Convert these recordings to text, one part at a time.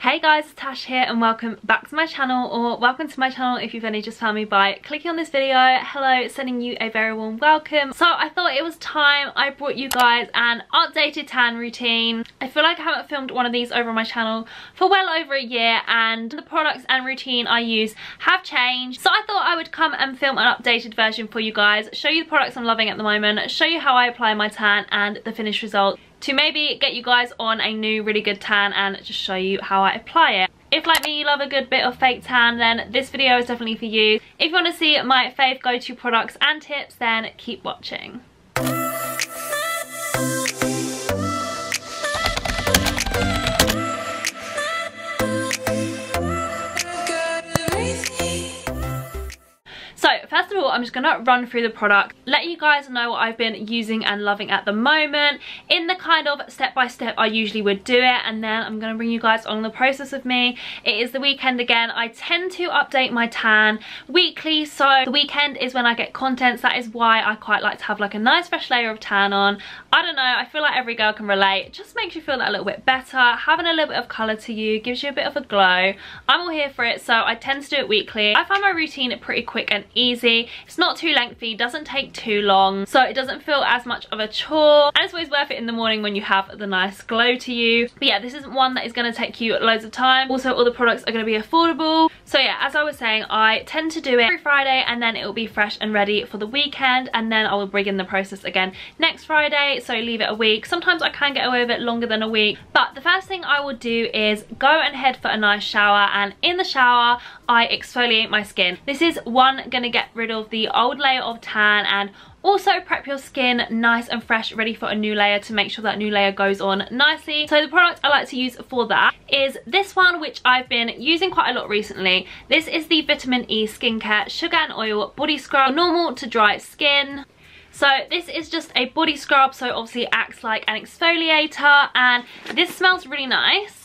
Hey guys, it's Tash here and welcome back to my channel, or welcome to my channel if you've only just found me by clicking on this video. Hello, sending you a very warm welcome. So I thought it was time I brought you guys an updated tan routine. I feel like I haven't filmed one of these over on my channel for well over a year, and the products and routine I use have changed. So I thought I would come and film an updated version for you guys, show you the products I'm loving at the moment, show you how I apply my tan and the finished result, to maybe get you guys on a new really good tan and just show you how I apply it. If like me you love a good bit of fake tan, then this video is definitely for you. If you want to see my fave go-to products and tips, then keep watching. So first of all, I'm just gonna run through the product, let you guys know what I've been using and loving at the moment in the kind of step-by-step I usually would do it, and then I'm gonna bring you guys on the process with me. It is the weekend again. I tend to update my tan weekly, so the weekend is when I get content. That is why I quite like to have like a nice fresh layer of tan on. I don't know, I feel like every girl can relate. It just makes you feel that a little bit better, having a little bit of colour to you, gives you a bit of a glow. I'm all here for it, so I tend to do it weekly. I find my routine pretty quick and easy. It's not too lengthy, doesn't take too long, so it doesn't feel as much of a chore, and it's always worth it in the morning when you have the nice glow to you. But yeah, this isn't one that is going to take you loads of time. Also, all the products are going to be affordable. So yeah, as I was saying, I tend to do it every Friday, and then it will be fresh and ready for the weekend, and then I will bring in the process again next Friday, so leave it a week. Sometimes I can get away with it longer than a week, but the first thing I will do is go and head for a nice shower, and in the shower I exfoliate my skin. This is gonna get rid of the old layer of tan and also prep your skin nice and fresh, ready for a new layer, to make sure that new layer goes on nicely. So the product I like to use for that is this one, which I've been using quite a lot recently. This is the Vitamin E Skincare Sugar and Oil Body Scrub, normal to dry skin. So this is just a body scrub, so obviously it acts like an exfoliator, and this smells really nice.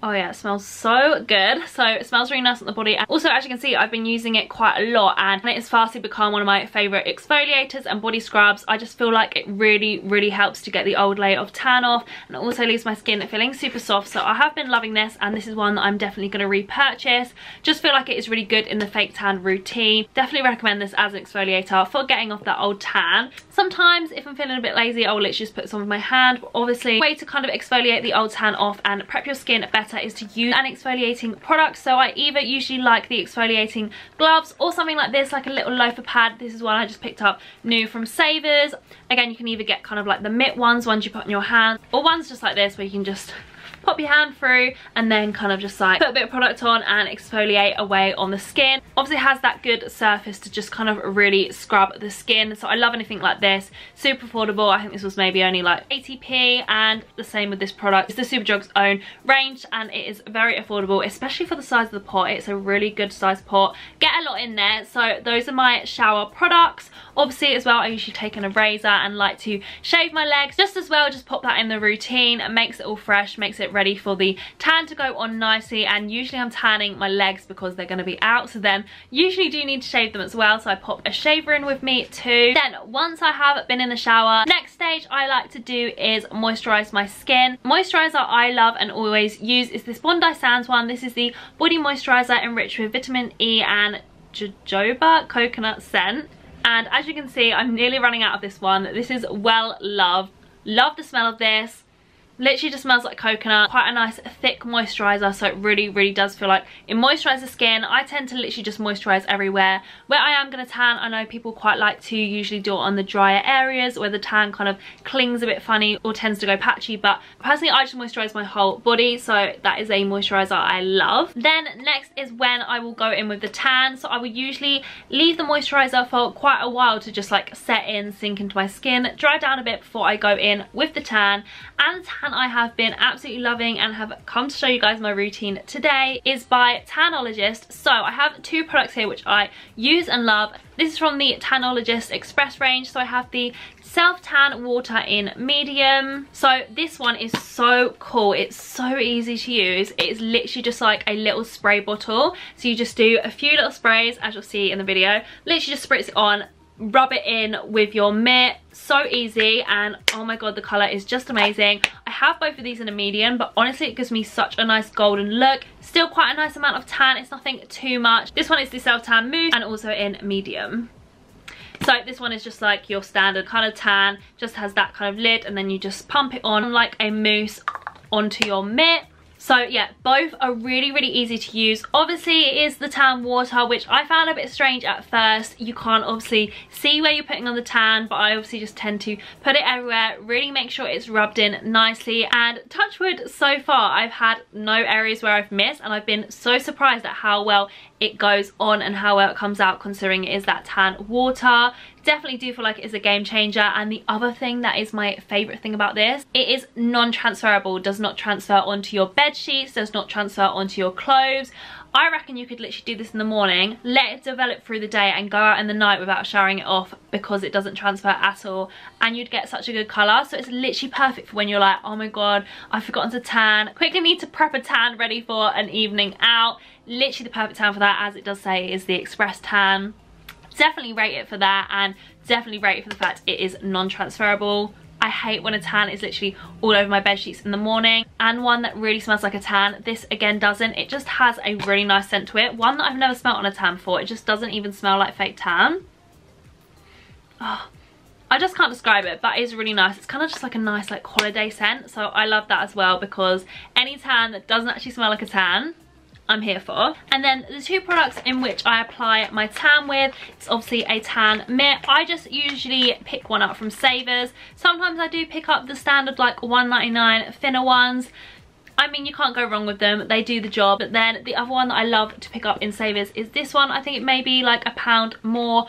Oh yeah, it smells so good. So it smells really nice on the body. And also, as you can see, I've been using it quite a lot, and it has fastly become one of my favourite exfoliators and body scrubs. I just feel like it really helps to get the old layer of tan off, and it also leaves my skin feeling super soft. So I have been loving this, and this is one that I'm definitely going to repurchase. Just feel like it is really good in the fake tan routine. Definitely recommend this as an exfoliator for getting off that old tan. Sometimes if I'm feeling a bit lazy, I will literally just put some on my hand. But obviously, the way to kind of exfoliate the old tan off and prep your skin better is to use an exfoliating product. So I either usually like the exfoliating gloves or something like this, like a little loafer pad. This is one I just picked up new from Savers. Again, you can either get kind of like the mitt ones you put on your hand, or ones just like this where you can just pop your hand through and then kind of just like put a bit of product on and exfoliate away on the skin. Obviously it has that good surface to just kind of really scrub the skin, so I love anything like this. Super affordable. I think this was maybe only like 80p, and the same with this product. It's the Superdrug's own range, and it is very affordable, especially for the size of the pot. It's a really good size pot, get a lot in there. So those are my shower products. Obviously as well, I usually take in a razor and like to shave my legs just as well. Just pop that in the routine. It makes it all fresh, makes it ready for the tan to go on nicely. And usually I'm tanning my legs because they're going to be out, so then usually do need to shave them as well, so I pop a shaver in with me too. Then once I have been in the shower, next stage I like to do is moisturize my skin. Moisturizer I love and always use is this Bondi Sands one. This is the body moisturizer enriched with vitamin E and jojoba coconut scent, and as you can see, I'm nearly running out of this one. This is well loved. Love the smell of this. Literally just smells like coconut. Quite a nice thick moisturizer, so it really does feel like it moisturizes the skin. I tend to literally just moisturize everywhere where I am going to tan. I know people quite like to usually do it on the drier areas where the tan kind of clings a bit funny or tends to go patchy, but personally I just moisturize my whole body, so that is a moisturizer I love. Then next is when I will go in with the tan. So I will usually leave the moisturizer for quite a while to just like set in, sink into my skin, dry down a bit before I go in with the tan. And the tan I have been absolutely loving and have come to show you guys my routine today is by Tanologist. So I have two products here which I use and love. This is from the Tanologist Express range. So I have the Self Tan Water in medium. So this one is so cool. It's so easy to use. It is literally just like a little spray bottle. So you just do a few little sprays, as you'll see in the video. Literally just spritz it on, rub it in with your mitt. So easy, and oh my god, the colour is just amazing. I have both of these in a medium, but honestly it gives me such a nice golden look. Still quite a nice amount of tan, it's nothing too much. This one is the self tan mousse and also in medium. So this one is just like your standard kind of tan, just has that kind of lid, and then you just pump it on like a mousse onto your mitt. So yeah, both are really, really easy to use. Obviously it is the tan water, which I found a bit strange at first. You can't obviously see where you're putting on the tan, but I obviously just tend to put it everywhere, really make sure it's rubbed in nicely. And touch wood, so far I've had no areas where I've missed, and I've been so surprised at how well it goes on and how well it comes out, considering it is that tan water. Definitely do feel like it is a game changer. And the other thing that is my favorite thing about this, it is non-transferable, does not transfer onto your bed sheets, does not transfer onto your clothes. I reckon you could literally do this in the morning, let it develop through the day, and go out in the night without showering it off, because it doesn't transfer at all, and you'd get such a good colour. So it's literally perfect for when you're like, oh my god, I've forgotten to tan, quickly need to prep a tan ready for an evening out. Literally the perfect tan for that, as it does say is the express tan. Definitely rate it for that, and definitely rate it for the fact it is non-transferable. I hate when a tan is literally all over my bed sheets in the morning. And one that really smells like a tan, this again doesn't. It just has a really nice scent to it. One that I've never smelled on a tan before. It just doesn't even smell like fake tan. Oh, I just can't describe it, but it's really nice. It's kind of just like a nice like holiday scent. So I love that as well, because any tan that doesn't actually smell like a tan, I'm here for. And then the two products in which I apply my tan with, it's obviously a tan mitt. I just usually pick one up from Savers. Sometimes I do pick up the standard like $1.99 thinner ones. I mean, you can't go wrong with them, they do the job. But then the other one that I love to pick up in Savers is this one. I think it may be like £1 more.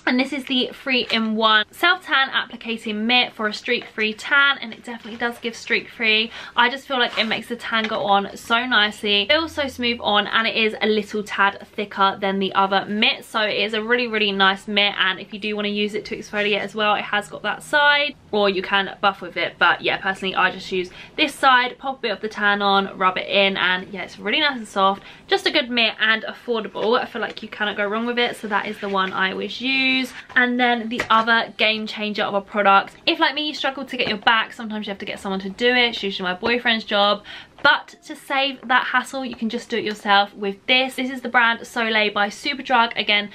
And this is the 3-in-1 self-tan applicating mitt for a streak-free tan, and it definitely does give streak-free. I just feel like it makes the tan go on so nicely. It feels so smooth on, and it is a little tad thicker than the other mitt. So it is a really, really nice mitt, and if you do want to use it to exfoliate as well, it has got that side, or you can buff with it. But yeah, personally I just use this side, pop a bit of the tan on, rub it in, and yeah, it's really nice and soft. Just a good mitt and affordable. I feel like you cannot go wrong with it, so that is the one I always use. And then the other game changer of a product, if like me you struggle to get your back, sometimes you have to get someone to do it. It's usually my boyfriend's job, but to save that hassle you can just do it yourself with this. This is the brand Soleil by Superdrug. Again,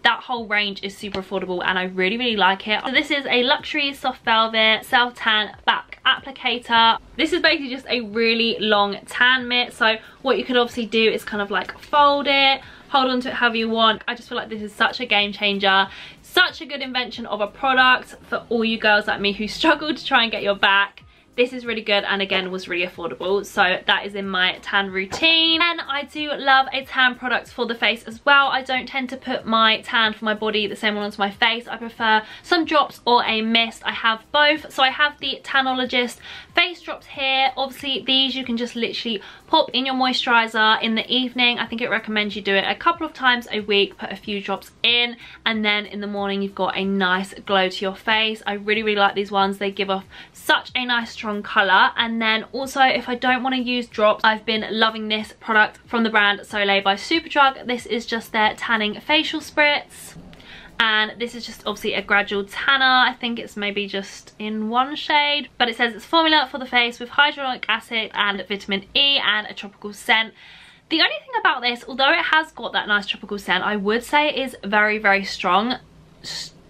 that whole range is super affordable and I really, really like it. So this is a luxury soft velvet self tan back applicator. This is basically just a really long tan mitt. So what you could obviously do is kind of like fold it, hold on to it however you want. I just feel like this is such a game changer, such a good invention of a product for all you girls like me who struggle to try and get your back. This is really good, and again was really affordable, so that is in my tan routine. And I do love a tan product for the face as well. I don't tend to put my tan for my body the same one onto my face. I prefer some drops or a mist. I have both. So I have the Tanologist face drops here. Obviously these you can just literally pop in your moisturizer in the evening. I think it recommends you do it a couple of times a week, put a few drops in, and then in the morning you've got a nice glow to your face. I really, really like these ones. They give off such a nice strong colour. And then also, if I don't want to use drops, I've been loving this product from the brand Soleil by Superdrug. This is just their tanning facial spritz, and this is just obviously a gradual tanner. I think it's maybe just in one shade, but it says it's formula for the face with hyaluronic acid and vitamin E and a tropical scent. The only thing about this, although it has got that nice tropical scent, I would say it is very, very strong.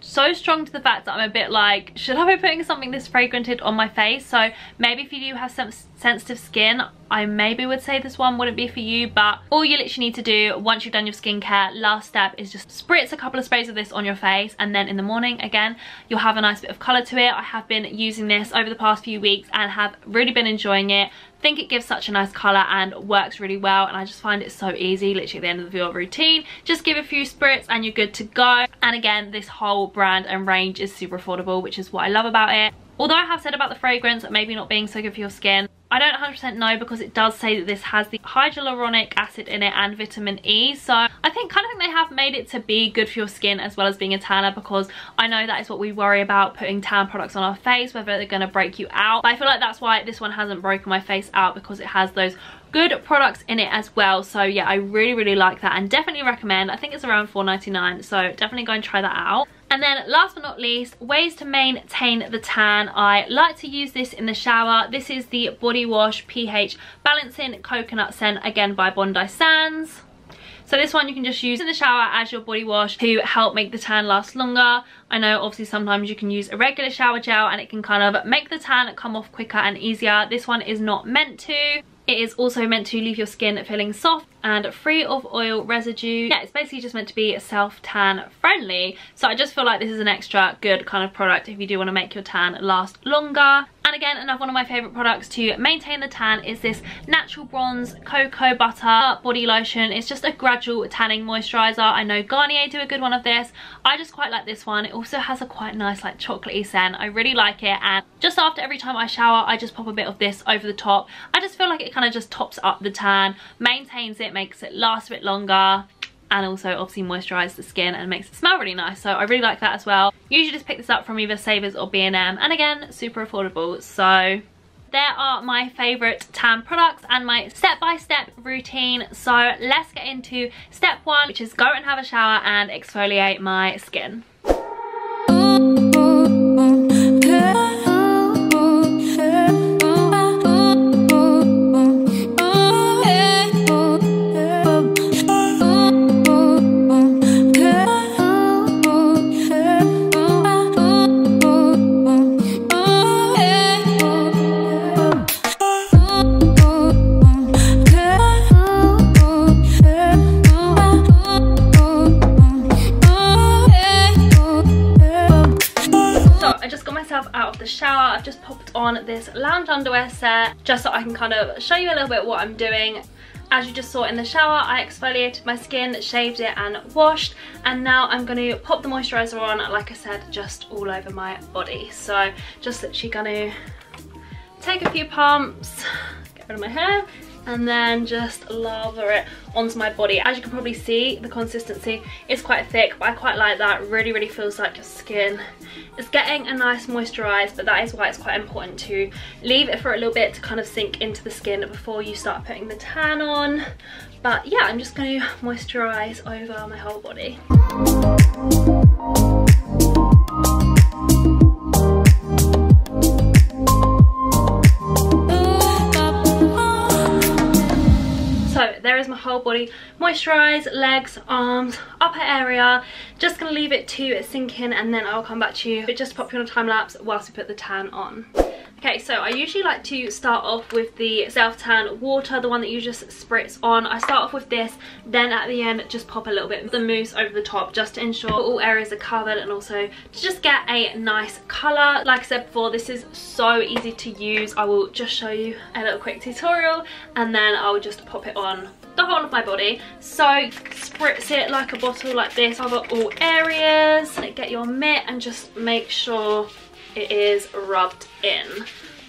So strong to the fact that I'm a bit like, should I be putting something this fragranted on my face? So maybe if you do have some sensitive skin, I maybe would say this one wouldn't be for you. But all you literally need to do once you've done your skincare, last step is just spritz a couple of sprays of this on your face, and then in the morning again you'll have a nice bit of colour to it. I have been using this over the past few weeks and have really been enjoying it. I think it gives such a nice colour and works really well, and I just find it so easy. Literally at the end of your routine, just give a few spritz and you're good to go. And again, this whole brand and range is super affordable, which is what I love about it. Although I have said about the fragrance maybe not being so good for your skin, I don't 100% know, because it does say that this has the hyaluronic acid in it and vitamin E. So I think they have made it to be good for your skin as well as being a tanner, because I know that is what we worry about, putting tan products on our face, whether they're going to break you out. But I feel like that's why this one hasn't broken my face out, because it has those good products in it as well. So yeah, I really, really like that and definitely recommend. I think it's around $4.99, so definitely go and try that out. And then last but not least, ways to maintain the tan. I like to use this in the shower. This is the Body Wash pH Balancing Coconut Scent, again by Bondi Sands. So this one you can just use in the shower as your body wash to help make the tan last longer. I know obviously sometimes you can use a regular shower gel and it can kind of make the tan come off quicker and easier. This one is not meant to. It is also meant to leave your skin feeling soft and free of oil residue. Yeah, it's basically just meant to be self-tan friendly. So I just feel like this is an extra good kind of product if you do want to make your tan last longer. And again, another one of my favourite products to maintain the tan is this Natural Bronze Cocoa Butter Body Lotion. It's just a gradual tanning moisturiser. I know Garnier do a good one of this. I just quite like this one. It also has a quite nice like chocolatey scent. I really like it, and just after every time I shower I just pop a bit of this over the top. I just feel like it kind of just tops up the tan, maintains it, makes it last a bit longer, and also obviously moisturises the skin and makes it smell really nice. So I really like that as well. Usually just pick this up from either Savers or B&M, and again, super affordable. So there are my favourite tan products and my step-by-step routine. So let's get into step one, which is go and have a shower and exfoliate my skin. Out of the shower, I've just popped on this lounge underwear set just so I can kind of show you a little bit what I'm doing. As you just saw in the shower, I exfoliated my skin, shaved it and washed, and now I'm going to pop the moisturiser on, like I said, just all over my body. So just literally going to take a few pumps, get rid of my hair, and then just lather it onto my body. As you can probably see, the consistency is quite thick, but I quite like that. Really feels like your skin is getting a nice moisturize, but that is why it's quite important to leave it for a little bit to kind of sink into the skin before you start putting the tan on. But yeah, I'm just going to moisturize over my whole body. So there is my whole body moisturised, legs, arms, upper area. Just going to leave it to sink in, and then I'll come back to you. But just pop you on a time lapse whilst we put the tan on. Okay, so I usually like to start off with the self-tan water, the one that you just spritz on. I start off with this, then at the end just pop a little bit of the mousse over the top just to ensure all areas are covered, and also to just get a nice colour. Like I said before, this is so easy to use. I will just show you a little quick tutorial, and then I will just pop it on the whole of my body. So spritz it like a bottle like this, cover all areas, get your mitt and just make sure it is rubbed in.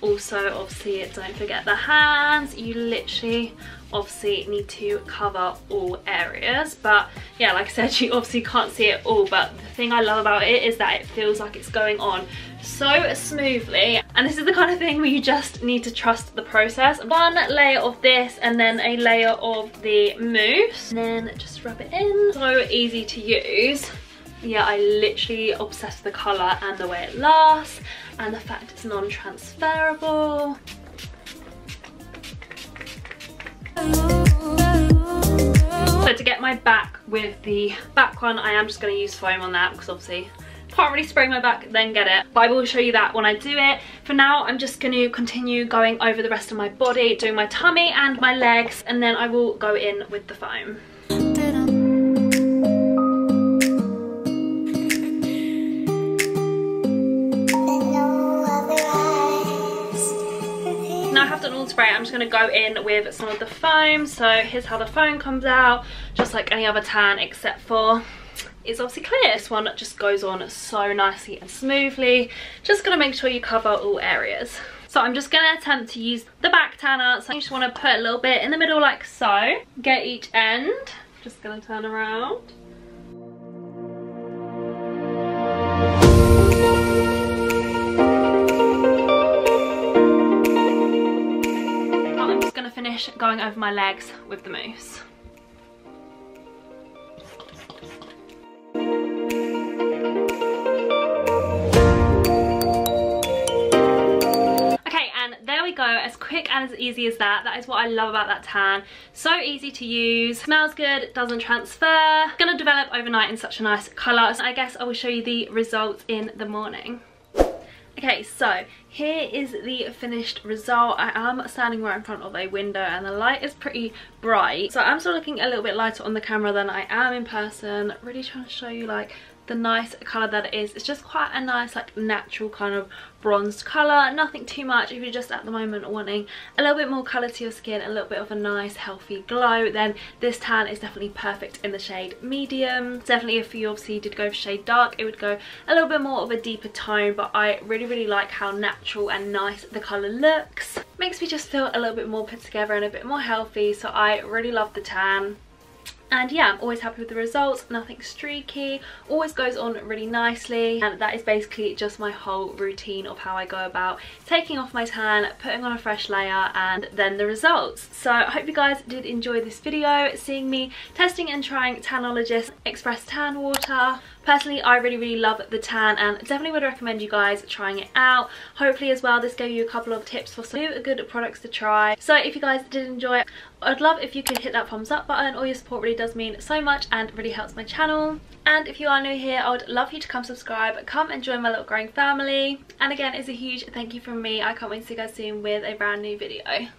Also obviously don't forget the hands. You literally obviously need to cover all areas, but yeah, like I said, you obviously can't see it all, but the thing I love about it is that it feels like it's going on so smoothly, and this is the kind of thing where you just need to trust the process. One layer of this and then a layer of the mousse, and then just rub it in. So easy to use. Yeah, I literally obsessed with the colour and the way it lasts and the fact it's non-transferable. So to get my back with the back one, I am just going to use foam on that because obviously can't really spray my back then get it, but I will show you that when I do it. For now, I'm just going to continue going over the rest of my body, doing my tummy and my legs, and then I will go in with the foam. Now I have done all the spray, I'm just going to go in with some of the foam. So here's how the foam comes out, just like any other tan, except for it's obviously clear. This one just goes on so nicely and smoothly. Just going to make sure you cover all areas. So I'm just going to attempt to use the back tanner. So you just want to put a little bit in the middle like so. Get each end. Just going to turn around. I'm just going to finish going over my legs with the mousse. quick and as easy as that. That is what I love about that tan. So easy to use, smells good, doesn't transfer, gonna develop overnight in such a nice colour. So I guess I will show you the results in the morning. Okay, so here is the finished result. I am standing right in front of a window and the light is pretty bright, so I'm still looking a little bit lighter on the camera than I am in person. Really trying to show you like the nice colour that it is. It's just quite a nice like natural kind of bronzed colour, nothing too much. If you're just at the moment wanting a little bit more colour to your skin, a little bit of a nice healthy glow, then this tan is definitely perfect in the shade medium. Definitely if you obviously did go for shade dark, it would go a little bit more of a deeper tone, but I really like how natural and nice the colour looks. Makes me just feel a little bit more put together and a bit more healthy, so I really love the tan. And yeah, I'm always happy with the results, nothing streaky, always goes on really nicely, and that is basically just my whole routine of how I go about taking off my tan, putting on a fresh layer, and then the results. So I hope you guys did enjoy this video, seeing me testing and trying Tanologist Express Tan Water. Personally, I really love the tan and definitely would recommend you guys trying it out. Hopefully as well, this gave you a couple of tips for some good products to try. So if you guys did enjoy it, I'd love if you could hit that thumbs up button. All your support really does mean so much and really helps my channel. And if you are new here, I would love you to come subscribe, come and join my little growing family. And again, it's a huge thank you from me. I can't wait to see you guys soon with a brand new video.